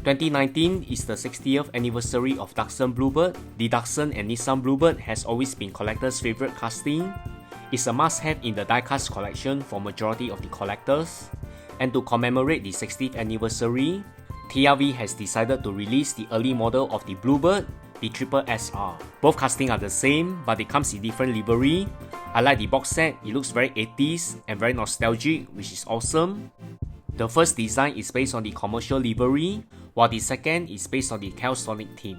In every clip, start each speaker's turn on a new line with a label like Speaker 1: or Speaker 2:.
Speaker 1: 2019 is the 60th anniversary of Datsun Bluebird. The Datsun and Nissan Bluebird has always been collectors' favorite casting. It's a must-have in the diecast collection for majority of the collectors. And to commemorate the 60th anniversary, TLV has decided to release the early model of the Bluebird, the SSSR. Both casting are the same, but it comes in different livery. I like the box set, it looks very 80s and very nostalgic, which is awesome. The first design is based on the commercial livery, while the second is based on the Calsonic theme.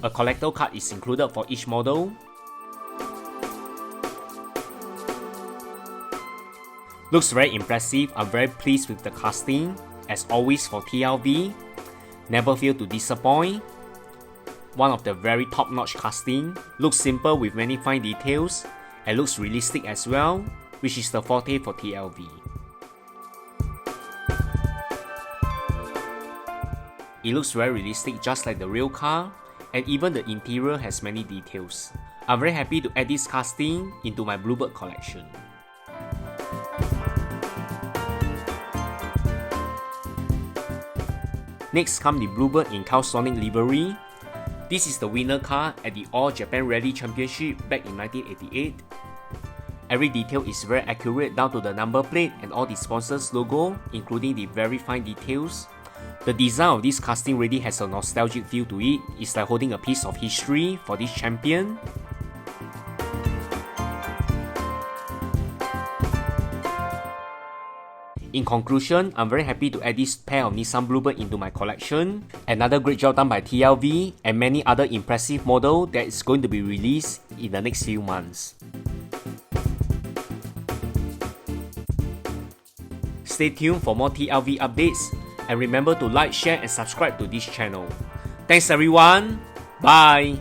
Speaker 1: A collector card is included for each model. Looks very impressive. I'm very pleased with the casting. As always for TLV, never fail to disappoint. One of the very top-notch casting. Looks simple with many fine details and looks realistic as well, which is the forte for TLV. It looks very realistic just like the real car, and even the interior has many details. I'm very happy to add this casting into my Bluebird collection. Next comes the Bluebird in Calsonic livery. This is the winner car at the All Japan Rally Championship back in 1988. Every detail is very accurate down to the number plate and all the sponsors' logo, including the very fine details. The design of this casting really has a nostalgic feel to it. It's like holding a piece of history for this champion. In conclusion, I'm very happy to add this pair of Nissan Bluebird into my collection. Another great job done by TLV and many other impressive models that is going to be released in the next few months. Stay tuned for more TLV updates and remember to like, share and subscribe to this channel. Thanks everyone, bye!